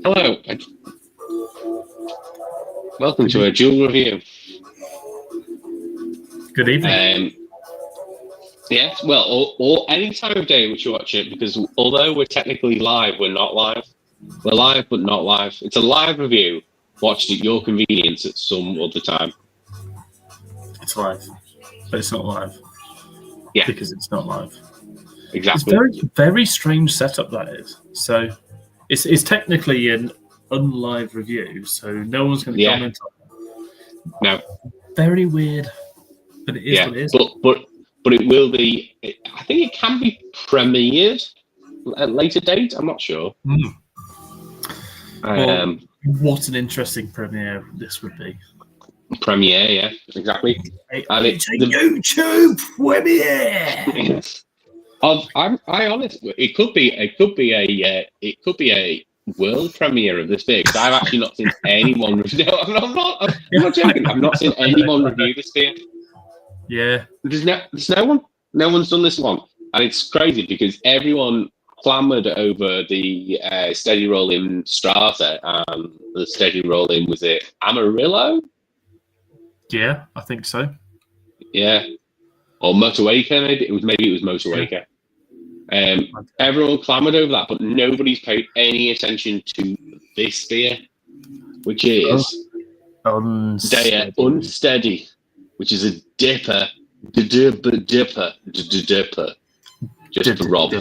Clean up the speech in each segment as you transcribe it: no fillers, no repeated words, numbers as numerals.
Hello. Welcome to a dual review. Good evening. Yes, well, or any time of day which you watch it, because although we're technically live, we're not live. We're live, but not live. It's a live review, watched at your convenience at some other time. It's live, but it's not live. Yeah. Because it's not live. Exactly. It's very strange setup, that is. So it's technically an unlive review, so no one's going to comment on it. No. Very weird, but it is what it is. But it will be. I think it can be premiered at a later date. I'm not sure. Well, what an interesting premiere this would be. Premiere, yeah, exactly. It's a YouTube premiere. I honestly, it could be a world premiere of this beer, because I've actually not seen anyone. No, I'm not joking. I've not seen anyone review this beer. Yeah, there's no one's done this one, and it's crazy because everyone clamoured over the steady rolling Strata and the steady rolling, was it Amarillo? Yeah, I think so. Yeah, or Motueka, maybe it was Motueka. Everyone clamoured over that, but nobody's paid any attention to this beer, which is Deya Unsteady, which is a dipper, just for Rob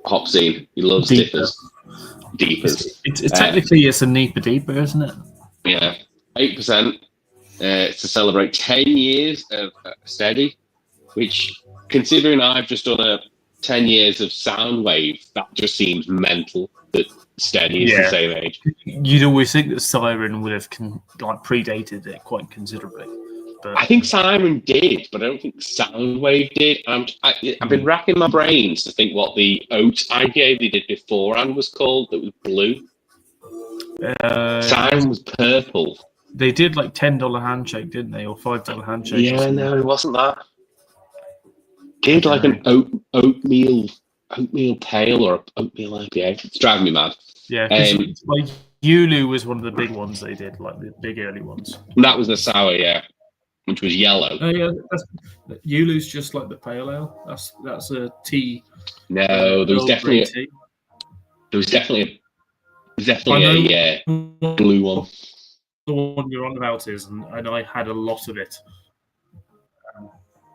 hop scene. He loves dippers. It's technically it's a Nipa Deeper, isn't it? Yeah, 8%. To celebrate 10 years of Steady, which, considering I've just done 10 years of Soundwave, that just seems mental that Steady is the same age. You'd always think that Siren would have predated it quite considerably. But I think Siren did, but I don't think Soundwave did. I've been racking my brains to think what the oat IPA they did beforehand was called, that was blue. Siren was purple. They did $10 handshake, didn't they, or $5 handshake? Yeah, no, it wasn't that. Did an oatmeal pale or oatmeal IPA. It's driving me mad. Yeah, Yulu was one of the big ones they did, the big early ones. That was the sour, yeah, which was yellow. Oh yeah, Yulu's just like the pale ale. That's a tea. No, there was definitely a blue one. The one you're on about is, and I had a lot of it.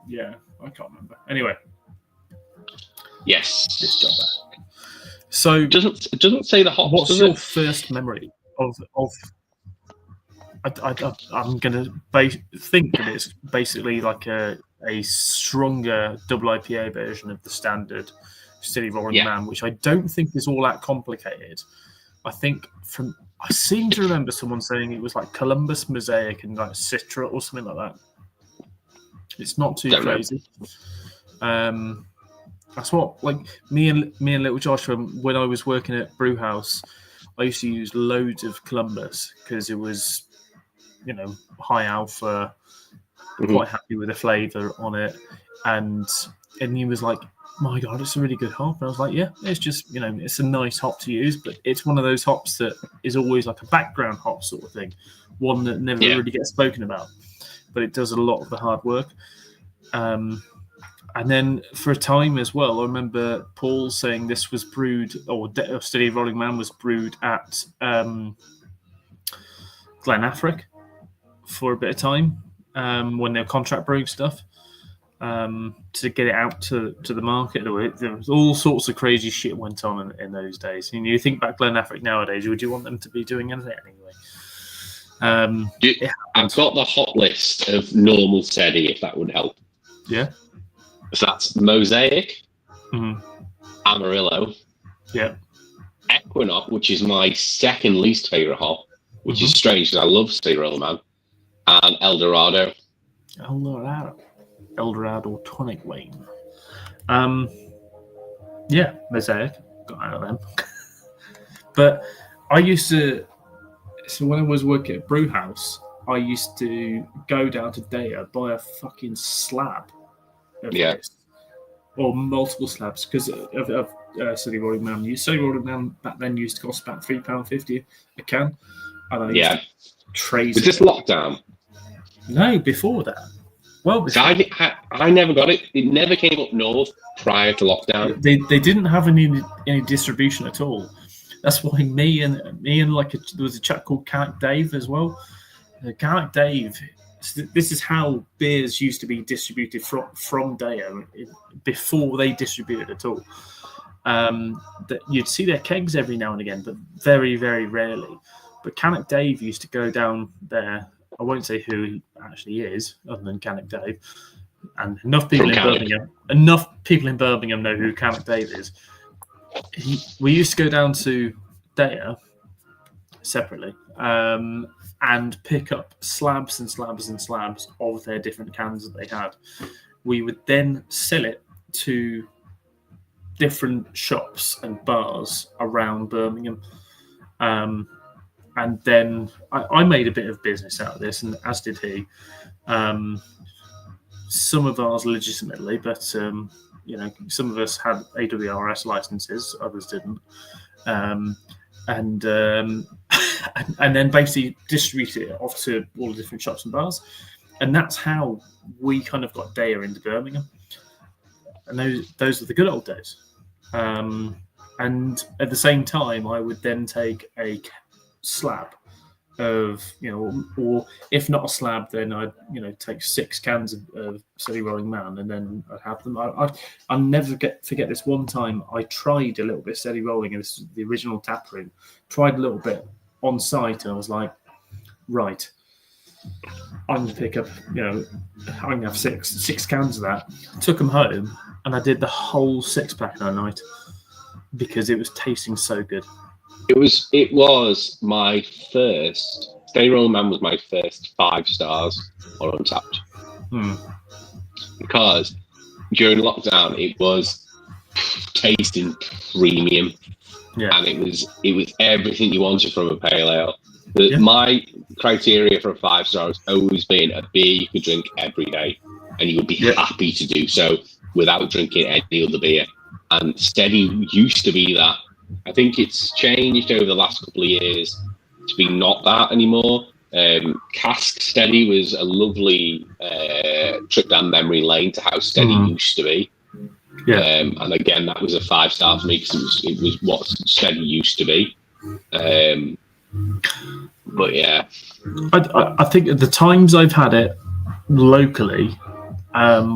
Yeah, I can't remember. Anyway. Yes. This job back. So it doesn't say the hops. What's your first memory of? I'm gonna think that it's basically like a stronger double IPA version of the standard Steady Rolling Man, which I don't think is all that complicated. I seem to remember someone saying it was like Columbus, Mosaic, and Citra or something like that. It's not too crazy. That's what me and little Joshua, when I was working at Brewhouse, I used to use loads of Columbus because it was, high alpha, quite happy with the flavour on it, and he was like, my God, it's a really good hop. And I was like, yeah, it's just, it's a nice hop to use, but it's one of those hops that is always like a background hop sort of thing, one that never really gets spoken about, but it does a lot of the hard work. And then for a time as well, I remember Paul saying this was brewed, or Steady Rolling Man was brewed at Glen Affric for a bit of time when they were contract brewing stuff. To get it out to the market. There was all sorts of crazy shit went on in those days. And you think back Glen Affric nowadays, would you want them to be doing anything anyway? I've got the hot list of normal Steady, if that would help. Yeah. So that's Mosaic, Amarillo, Equinox, which is my second least favourite hop, which is strange because I love Steady Rolling Man, and Eldorado. Eldorado Tonic Wayne. Mosaic. Got out of them. But I used to... So when I was working at Brewhouse, I used to go down to Deya, buy a fucking slab of this, or multiple slabs because of Steady Rolling Man. Steady Rolling Man back then used to cost about £3.50 a can, and I used to trace Was this lockdown? No, before that. Well, So before. I never got it. It never came up north prior to lockdown. They didn't have any distribution at all. That's why me and there was a chap called Canic Dave as well. Canic Dave. This is how beers used to be distributed from Deya before they distributed at all. That you'd see their kegs every now and again, but very, very rarely. But Canic Dave used to go down there. I won't say who he actually is, other than Canic Dave. And enough people in Birmingham know who Canic Dave is. We used to go down to Deya separately and pick up slabs and slabs and slabs of their different cans that they had. We would then sell it to different shops and bars around Birmingham. And then I made a bit of business out of this, and as did he. Some of ours legitimately, but some of us had AWRS licenses, others didn't, and then basically distributed it off to all the different shops and bars, and that's how we kind of got Deya into Birmingham. And those were the good old days. And at the same time, I would then take a slab of, or if not a slab, then I'd, take 6 cans of Steady Rolling Man, and then I'd have them. I'll never forget this one time I tried a little bit of Steady Rolling, and this is the original tap room. Tried a little bit on site, and I was like, right, I'm going to pick up, I'm going to have six cans of that. Took them home, and I did the whole 6-pack in a night because it was tasting so good. It was my first. Steady Rolling Man was my first 5 stars on Untapped. Because during lockdown it was tasting premium, and it was everything you wanted from a pale ale. My criteria for a 5-star has always been a beer you could drink every day, and you would be happy to do so without drinking any other beer. And Steady used to be that. I think it's changed over the last couple of years to be not that anymore. Cask Steady was a lovely trip down memory lane to how Steady used to be. And again, that was a 5-star for me because it was what Steady used to be. But yeah, I think at the times I've had it locally,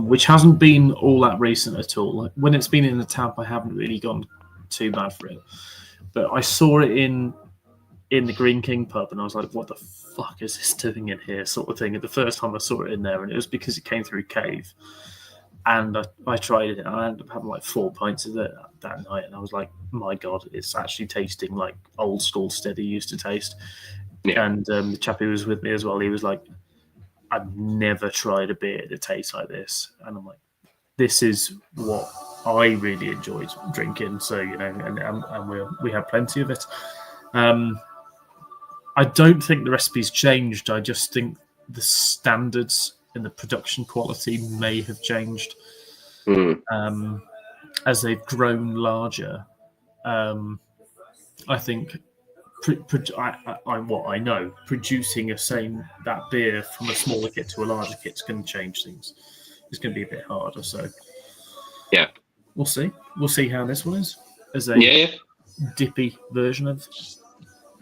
which hasn't been all that recent at all. When it's been in the tap, I haven't really gone too bad for it, but I saw it in the Green King pub, and I was like, what the fuck is this doing in here, sort of thing. And the first time I saw it in there, and it was because it came through Cave, and I tried it, and I ended up having like 4 pints of it that night, and I was like, my god, it's actually tasting like old school Steady used to taste. And the chap who was with me as well, he was like, I've never tried a beer that tastes like this. And I'm like, this is what I really enjoyed drinking. So, and we had plenty of it. I don't think the recipe's changed. I just think the standards and the production quality may have changed as they've grown larger. I think what I know, producing that beer from a smaller kit to a larger kit is going to change things. It's going to be a bit harder. So yeah, we'll see. We'll see how this one is as a dippy version of.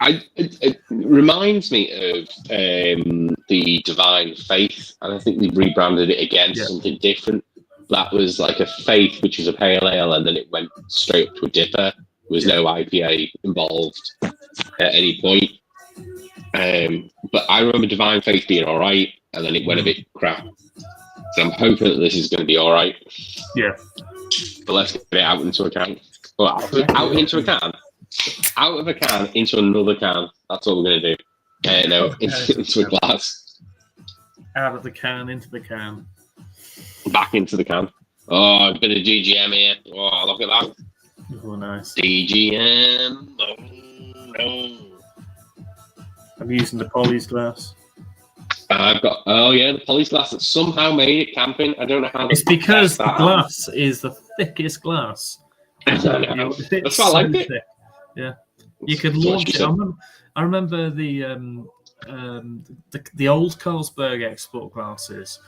It reminds me of the Divine Faith, and I think they rebranded it again to something different. That was like a Faith, which is a pale ale, and then it went straight up to a dipper. There was no IPA involved at any point. But I remember Divine Faith being all right, and then it went a bit crap. So I'm hoping that this is going to be all right. Yeah. But let's get it out into a can. Well, out into a can. Out of a can into another can. That's what we're going to do. No, into a glass. Out of the can into the can. Back into the can. Oh, a bit of DGM here. Oh, look at that. Oh, nice. DGM. Oh, no. I'm using the Polly's glass. I've got the poly glass that somehow made it camping. I don't know how. It's because the glass is the thickest glass. That's why I so liked it. thick. Yeah, you could launch it. I remember the old Carlsberg export glasses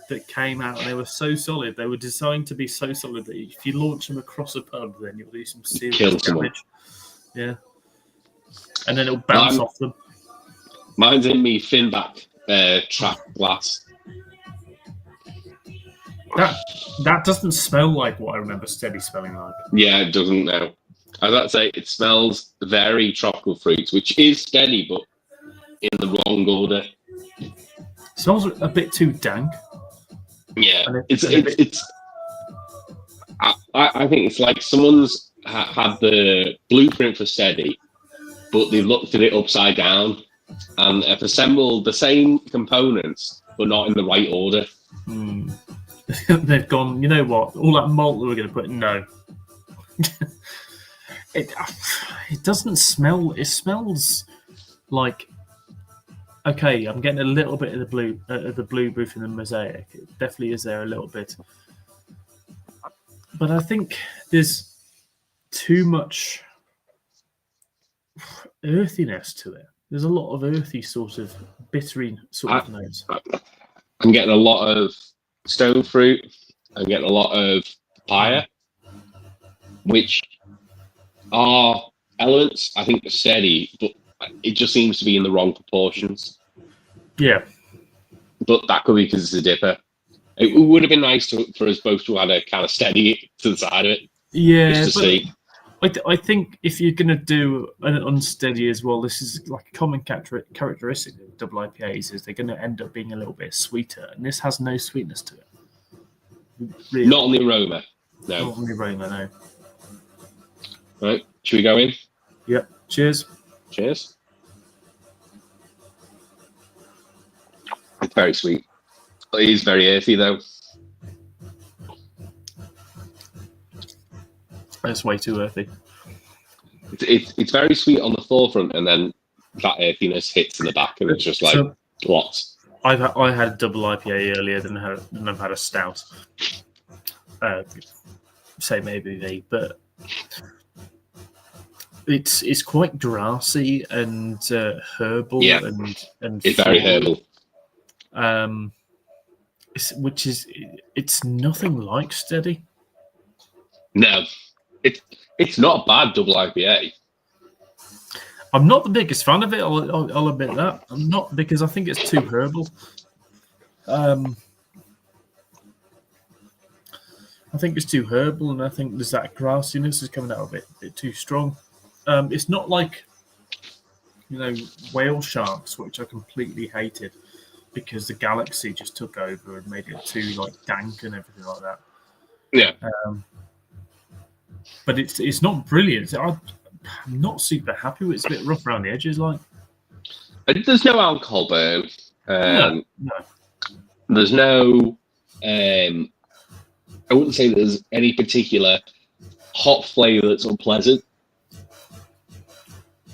that came out, and they were so solid. They were designed to be so solid that if you launch them across a pub, then you'll do some serious damage. Yeah, and then it'll bounce off them. Mine's in me Finback trap glass. That doesn't smell like what I remember Steady smelling like. Yeah, it doesn't now. I was about to say it smells very tropical fruits, which is Steady, but in the wrong order. It smells a bit too dank. Yeah, I think it's like someone's had the blueprint for Steady, but they've looked at it upside down and have assembled the same components, but not in the right order. They've gone, you know what? All that malt that we're going to put in, no. It doesn't smell. It smells like, okay, I'm getting a little bit of the blue proof in the mosaic. It definitely is there a little bit, but I think there's too much earthiness to it. There's a lot of earthy sort of bittery sort of notes. I'm getting a lot of stone fruit. I'm getting a lot of papaya, which are elements I think are Steady, but it just seems to be in the wrong proportions. Yeah. But that could be because it's a dipper. It would have been nice for us both to add a kind of Steady to the side of it. Yeah. Just to see. I think if you're going to do an Unsteady as well, this is like a common characteristic of double IPAs is they're going to end up being a little bit sweeter, and this has no sweetness to it. Really. Not on the aroma. No. Not on the aroma, no. Right, should we go in? Yep. Cheers. Cheers. It's very sweet. It is very earthy, though. It's way too earthy. It's very sweet on the forefront, and then that earthiness hits in the back, and it's just like lots. I had a double IPA earlier than I've had a stout. Say maybe but it's quite grassy and herbal, and it's very herbal. It's nothing like Steady. No, it's not a bad double IPA. I'm not the biggest fan of it. I'll admit that. I'm not, because I think it's too herbal. I think it's too herbal, and I think there's that grassiness is coming out of it a bit too strong. It's not like, whale sharks, which I completely hated because the Galaxy just took over and made it too dank and everything like that. Yeah. But it's not brilliant. I'm not super happy with it. It's a bit rough around the edges, There's no alcohol burn. No. There's no. I wouldn't say there's any particular hot flavour that's unpleasant.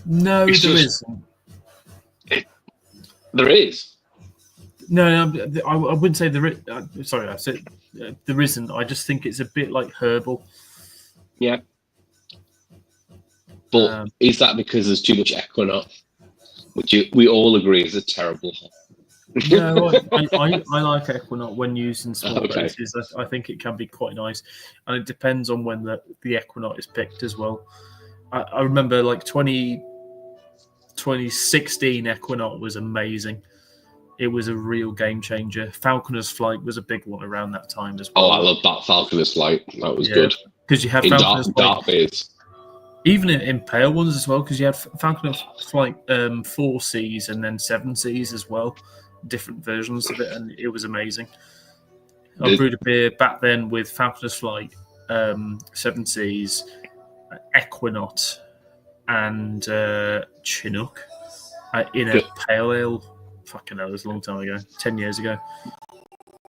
No, there isn't. There is. No, I wouldn't say there is. Sorry, I said there isn't. I just think it's a bit like herbal. Yeah. But is that because there's too much Equinox, which we all agree is a terrible hop? No, I like Equinox when used in small doses. I think it can be quite nice, and it depends on when the Equinox is picked as well. I remember 2016 Equinox was amazing. It was a real game changer. Falconer's Flight was a big one around that time as well. Oh, I love that Falconer's Flight. That was good. Because you have in Falconer's dark beers. Even in pale ones as well, because you had Falconer's Flight 4Cs and then 7Cs as well. Different versions of it, and it was amazing. I brewed a beer back then with Falconer's Flight, 7Cs, Equinox, and Chinook in a pale ale. Fucking hell, it was a long time ago, 10 years ago.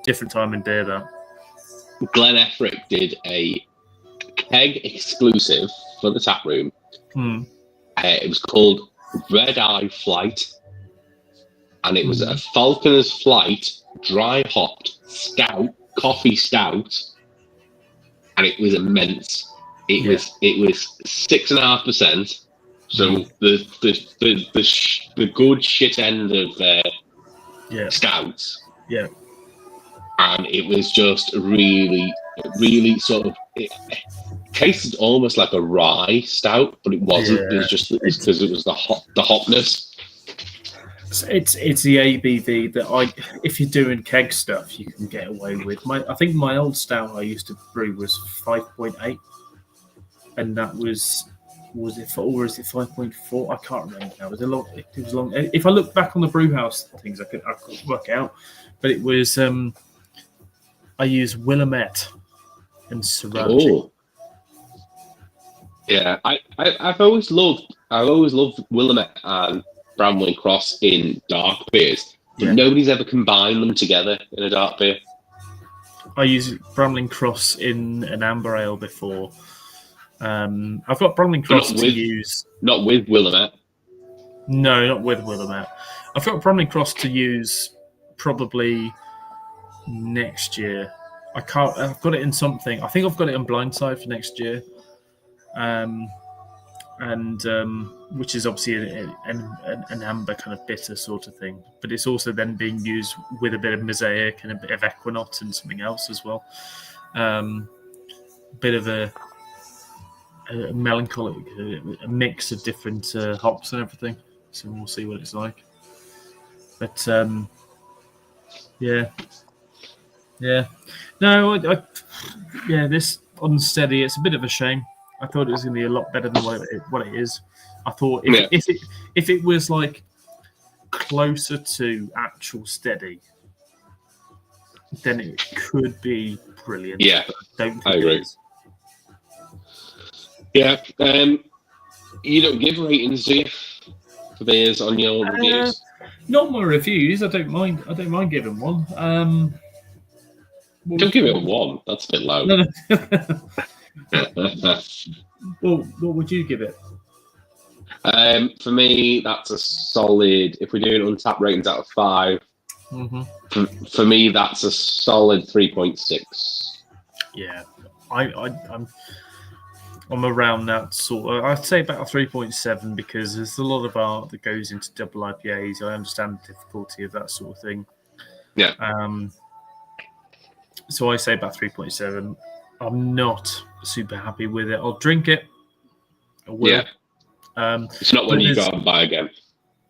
Different time in beer, that. Glen Effric did a keg exclusive for the tap room. It was called Red Eye Flight. and it was a Falconer's Flight dry hopped stout, coffee stout, and it was immense. It was 6.5%. So the good shit end of stouts. Yeah. And it was just really, really sort of. It tasted almost like a rye stout, but it wasn't. Yeah. It was because it was the hopness. It's the ABV that if you're doing keg stuff, you can get away with. I think my old stout I used to brew was 5.8, and that was it 4 or is it 5.4? I can't remember now. It was long. If I look back on the brew house things, I could work out, but it was I used Willamette and Sriracha. Oh. Yeah, I've always loved Willamette and Bramley Cross in dark beers, but nobody's ever combined them together in a dark beer. I used Bramley Cross in an amber ale before. I've got Bramley Cross to use. Not with Willamette. No, not with Willamette. I've got Bramley Cross to use probably next year. I've got it in something. I think I've got it in Blindside for next year. Which is obviously an amber kind of bitter sort of thing, but it's also then being used with a bit of Mosaic and a bit of Equinox and something else as well. Bit of a melancholic, a mix of different hops and everything. So we'll see what it's like. But no, this Unsteady. It's a bit of a shame. I thought it was going to be a lot better than what it is. I thought if it was like closer to actual Steady, then it could be brilliant. Yeah, I agree. Yeah, you don't give ratings, do you, for beers on your reviews? Not my reviews. I don't mind giving one. Don't give it a 1. That's a bit low. No. Well, what would you give it? For me, that's a solid. If we're doing Untapped ratings out of 5, for me, that's a solid 3.6. Yeah, I'm around that sort of. I'd say about a 3.7 because there's a lot of art that goes into double IPAs. I understand the difficulty of that sort of thing. Yeah. So I say about 3.7. I'm not super happy with it. I'll drink it. I will. Yeah. It's not one you go out and buy again.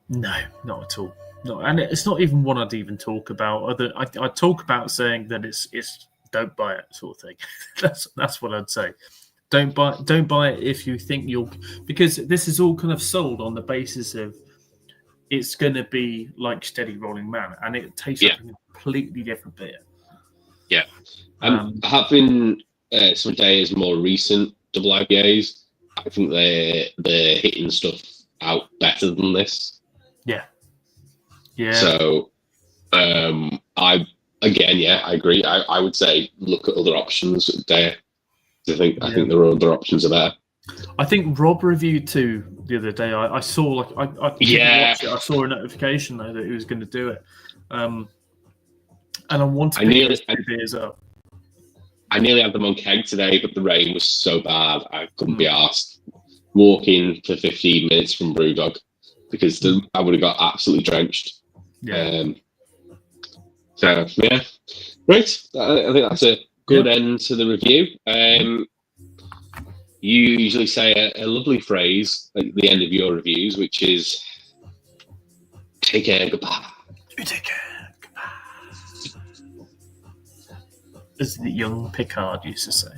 No, not at all. No, and it's not even one I'd even talk about. I talk about saying that it's don't buy it sort of thing. That's what I'd say. Don't buy it if you think because this is all kind of sold on the basis of it's going to be like Steady Rolling Man, and it tastes like a completely different beer. Yeah, having some Deya's more recent double IPAs, I think they're hitting stuff out better than this. Yeah. So, I agree. I would say look at other options at Deya. I think there are other options are better. I think Rob reviewed 2 the other day. I saw I saw a notification though that he was going to do it, and I wanted to pick those 2 beers up. I nearly had them on keg today, but the rain was so bad I couldn't be asked walking for 15 minutes from Brewdog because I would have got absolutely drenched. Yeah. So yeah, right. I think that's a good end to the review. You usually say a lovely phrase at the end of your reviews, which is "Take care, goodbye." You take care, goodbye. As the young Picard used to say.